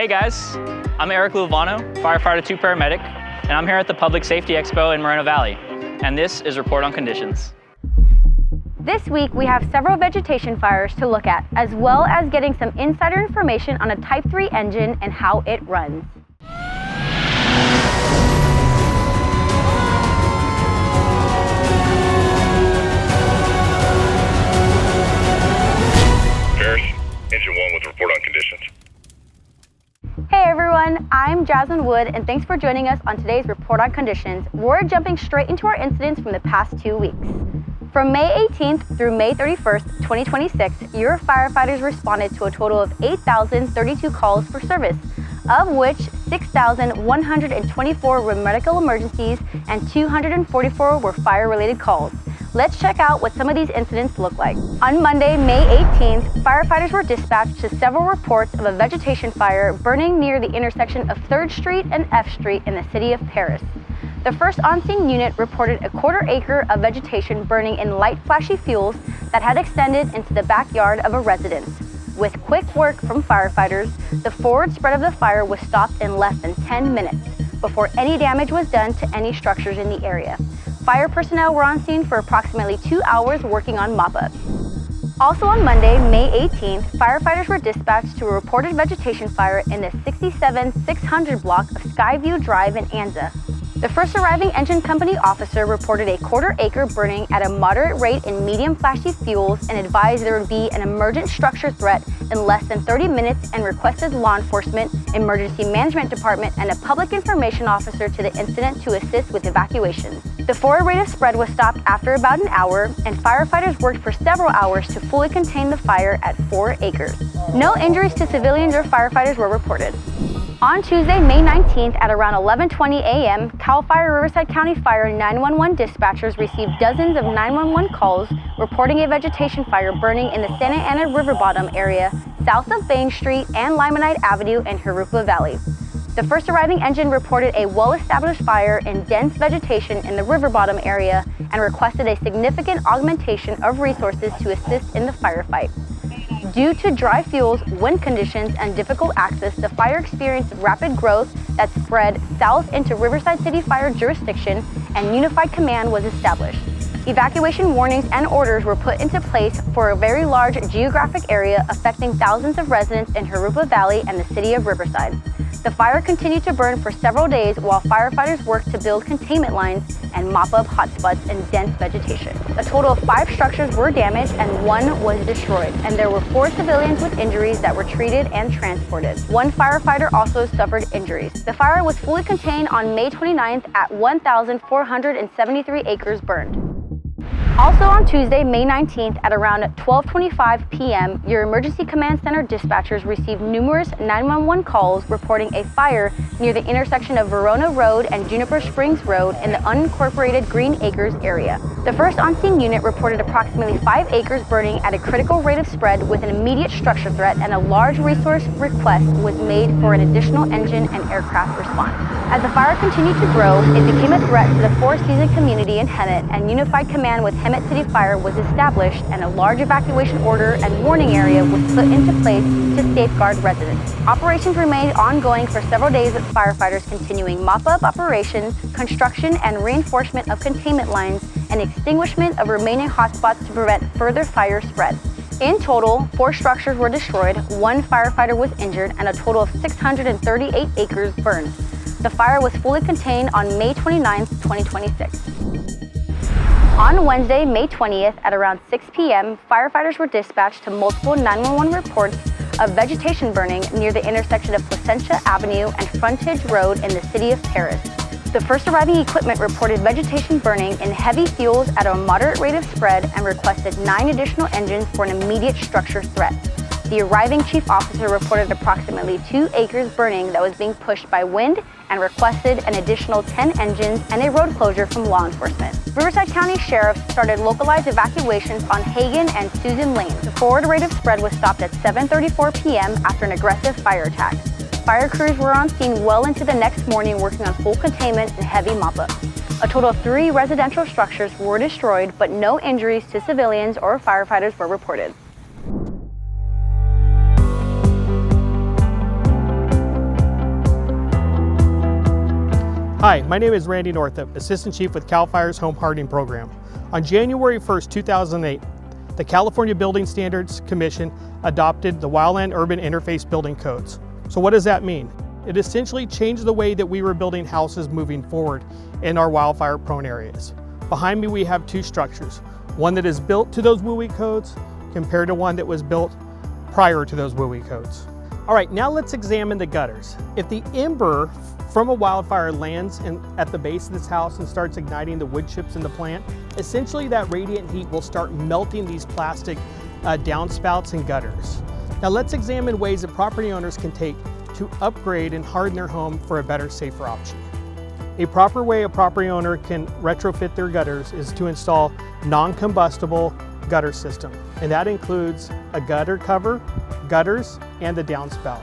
Hey guys, I'm Eric Luvano, Firefighter 2 paramedic, and I'm here at the Public Safety Expo in Moreno Valley, and this is Report on Conditions. This week we have several vegetation fires to look at, as well as getting some insider information on a Type 3 engine and how it runs. Engine 1 with Report on Conditions. Hey everyone, I'm Jasmine Wood and thanks for joining us on today's Report on Conditions. We're jumping straight into our incidents from the past 2 weeks. From May 18th through May 31st, 2026, your firefighters responded to a total of 8,032 calls for service, of which 6,124 were medical emergencies and 244 were fire-related calls. Let's check out what some of these incidents look like. On Monday, May 18th, firefighters were dispatched to several reports of a vegetation fire burning near the intersection of 3rd Street and F Street in the city of Paris. The first on-scene unit reported a quarter acre of vegetation burning in light flashy fuels that had extended into the backyard of a residence. With quick work from firefighters, the forward spread of the fire was stopped in less than 10 minutes before any damage was done to any structures in the area. Fire personnel were on scene for approximately 2 hours working on mop-up. Also on Monday, May 18th, firefighters were dispatched to a reported vegetation fire in the 67600 block of Skyview Drive in Anza. The first arriving engine company officer reported a quarter acre burning at a moderate rate in medium flashy fuels and advised there would be an emergent structure threat in less than 30 minutes and requested law enforcement, emergency management department, and a public information officer to the incident to assist with evacuation. The forward rate of spread was stopped after about an hour, and firefighters worked for several hours to fully contain the fire at 4 acres. No injuries to civilians or firefighters were reported. On Tuesday, May 19th at around 11:20 a.m., CAL FIRE Riverside County Fire 911 dispatchers received dozens of 911 calls reporting a vegetation fire burning in the Santa Ana River Bottom area, south of Bain Street and Limonite Avenue in Jurupa Valley. The first arriving engine reported a well-established fire in dense vegetation in the river bottom area and requested a significant augmentation of resources to assist in the firefight. Due to dry fuels, wind conditions, and difficult access, the fire experienced rapid growth that spread south into Riverside City Fire jurisdiction, and unified command was established. Evacuation warnings and orders were put into place for a very large geographic area affecting thousands of residents in Jurupa Valley and the city of Riverside. The fire continued to burn for several days while firefighters worked to build containment lines and mop up hotspots in dense vegetation. A total of 5 structures were damaged and 1 was destroyed, and there were 4 civilians with injuries that were treated and transported. 1 firefighter also suffered injuries. The fire was fully contained on May 29th at 1,473 acres burned. Also on Tuesday, May 19th at around 12:25 p.m., your Emergency Command Center dispatchers received numerous 911 calls reporting a fire near the intersection of Verona Road and Juniper Springs Road in the unincorporated Green Acres area. The first on-scene unit reported approximately 5 acres burning at a critical rate of spread with an immediate structure threat, and a large resource request was made for an additional engine and aircraft response. As the fire continued to grow, it became a threat to the Four Seasons community in Hemet, and unified command with Hemet City Fire was established, and a large evacuation order and warning area was put into place to safeguard residents. Operations remained ongoing for several days with firefighters continuing mop-up operations, construction and reinforcement of containment lines, and extinguishment of remaining hotspots to prevent further fire spread. In total, 4 structures were destroyed, 1 firefighter was injured, and a total of 638 acres burned. The fire was fully contained on May 29th, 2026. On Wednesday, May 20th at around 6 p.m., firefighters were dispatched to multiple 911 reports of vegetation burning near the intersection of Placentia Avenue and Frontage Road in the city of Paris. The first arriving equipment reported vegetation burning in heavy fuels at a moderate rate of spread and requested 9 additional engines for an immediate structure threat. The arriving chief officer reported approximately 2 acres burning that was being pushed by wind and requested an additional 10 engines and a road closure from law enforcement. Riverside County Sheriff started localized evacuations on Hagen and Susan Lane. The forward rate of spread was stopped at 7:34 p.m. after an aggressive fire attack. Fire crews were on scene well into the next morning working on full containment and heavy mop-up. A total of 3 residential structures were destroyed, but no injuries to civilians or firefighters were reported. Hi, my name is Randy Northup, Assistant Chief with CAL FIRE's Home Hardening Program. On January 1st, 2008, the California Building Standards Commission adopted the Wildland Urban Interface Building Codes. So what does that mean? It essentially changed the way that we were building houses moving forward in our wildfire-prone areas. Behind me we have two structures, one that is built to those WUI codes compared to one that was built prior to those WUI codes. All right, now let's examine the gutters. If the ember from a wildfire lands at the base of this house and starts igniting the wood chips in the plant, essentially that radiant heat will start melting these plastic downspouts and gutters. Now let's examine ways that property owners can take to upgrade and harden their home for a better, safer option. A proper way a property owner can retrofit their gutters is to install non-combustible gutter system, and that includes a gutter cover, gutters, and the downspouts.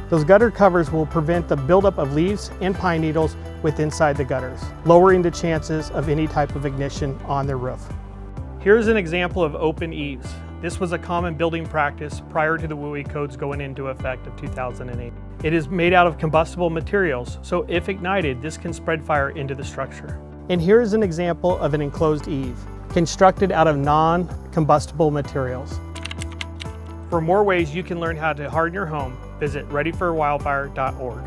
Those gutter covers will prevent the buildup of leaves and pine needles inside the gutters, lowering the chances of any type of ignition on their roof. Here's an example of open eaves. This was a common building practice prior to the WUI codes going into effect of 2008. It is made out of combustible materials, so if ignited, this can spread fire into the structure. And here's an example of an enclosed eave, constructed out of non-combustible materials. For more ways you can learn how to harden your home, visit readyforwildfire.org.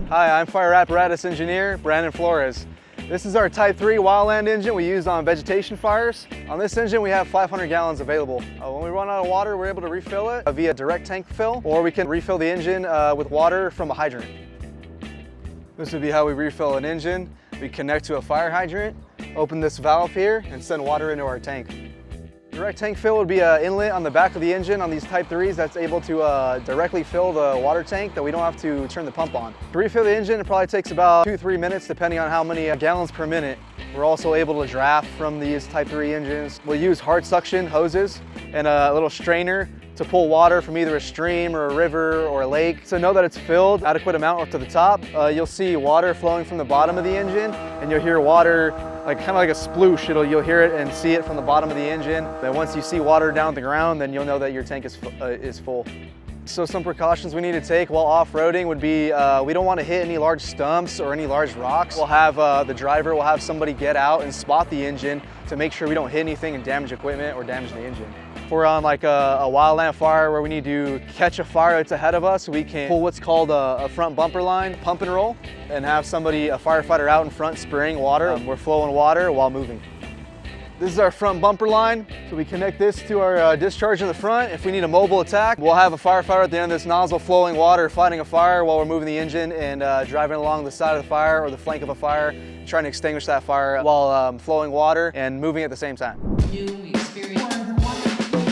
Hi, I'm Fire Apparatus Engineer Brandon Flores. This is our Type 3 Wildland engine we use on vegetation fires. On this engine we have 500 gallons available. When we run out of water, we're able to refill it via direct tank fill, or we can refill the engine with water from a hydrant. This would be how we refill an engine. We connect to a fire hydrant, open this valve here, and send water into our tank. Direct tank fill would be an inlet on the back of the engine on these Type 3s that's able to directly fill the water tank that we don't have to turn the pump on. To refill the engine, it probably takes about 2-3 minutes depending on how many gallons per minute. We're also able to draft from these Type 3 engines. We'll use hard suction hoses and a little strainer to pull water from either a stream or a river or a lake. To know that it's filled adequate amount up to the top, you'll see water flowing from the bottom of the engine, and you'll hear water kind of like a sploosh. You'll hear it and see it from the bottom of the engine. Then once you see water down the ground, then you'll know that your tank is full. So some precautions we need to take while off-roading would be we don't want to hit any large stumps or any large rocks. We'll have the driver will have somebody get out and spot the engine to make sure we don't hit anything and damage equipment or damage the engine. If we're on like a wildland fire where we need to catch a fire that's ahead of us, we can pull what's called a front bumper line, pump and roll, and have a firefighter out in front spraying water. We're flowing water while moving. This is our front bumper line, so we connect this to our discharge in the front. If we need a mobile attack, we'll have a firefighter at the end of this nozzle flowing water, fighting a fire while we're moving the engine and driving along the side of the fire or the flank of a fire, trying to extinguish that fire while flowing water and moving at the same time.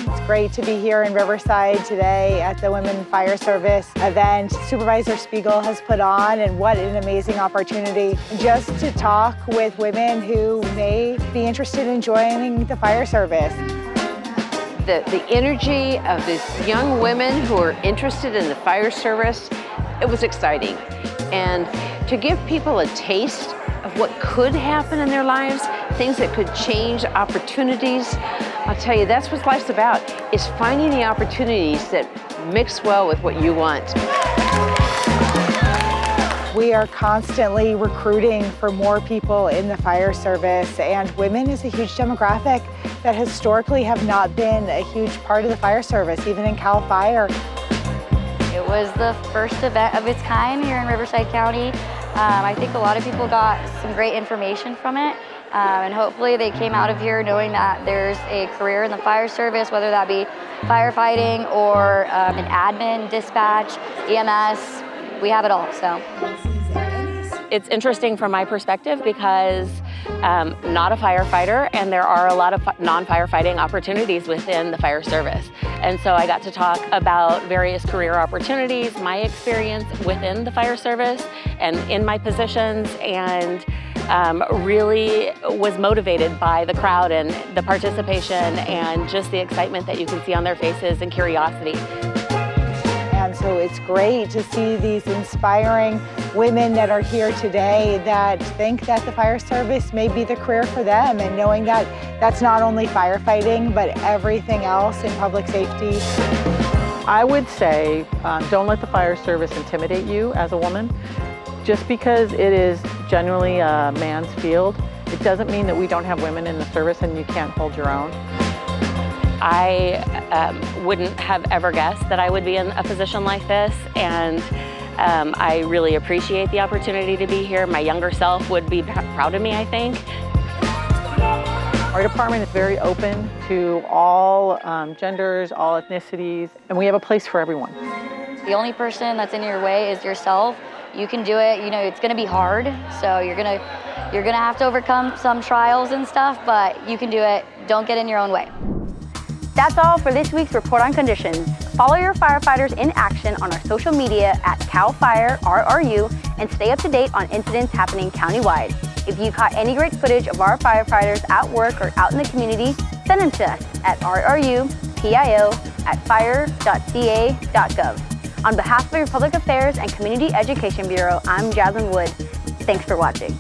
It's great to be here in Riverside today at the Women Fire Service event Supervisor Spiegel has put on, and what an amazing opportunity just to talk with women who may be interested in joining the fire service. The energy of these young women who are interested in the fire service, it was exciting. And to give people a taste of what could happen in their lives, things that could change, opportunities, I'll tell you, that's what life's about, is finding the opportunities that mix well with what you want. We are constantly recruiting for more people in the fire service, and women is a huge demographic that historically have not been a huge part of the fire service, even in CAL FIRE. It was the first event of its kind here in Riverside County. I think a lot of people got some great information from it, and hopefully they came out of here knowing that there's a career in the fire service, whether that be firefighting or an admin, dispatch, EMS, we have it all. So it's interesting from my perspective because not a firefighter, and there are a lot of non-firefighting opportunities within the fire service. And so I got to talk about various career opportunities, my experience within the fire service and in my positions, and really was motivated by the crowd and the participation and just the excitement that you can see on their faces and curiosity. And so it's great to see these inspiring women that are here today that think that the fire service may be the career for them, and knowing that that's not only firefighting, but everything else in public safety. I would say don't let the fire service intimidate you as a woman. Just because it is generally a man's field, it doesn't mean that we don't have women in the service and you can't hold your own. I wouldn't have ever guessed that I would be in a position like this, and I really appreciate the opportunity to be here. My younger self would be proud of me, I think. Our department is very open to all genders, all ethnicities, and we have a place for everyone. The only person that's in your way is yourself. You can do it. You know, it's gonna be hard, so you're gonna have to overcome some trials and stuff, but you can do it. Don't get in your own way. That's all for this week's Report on Conditions. Follow your firefighters in action on our social media at CAL FIRE RRU and stay up to date on incidents happening countywide. If you caught any great footage of our firefighters at work or out in the community, send them to us at rrupio@fire.ca.gov. On behalf of your Public Affairs and Community Education Bureau, I'm Jasmine Wood. Thanks for watching.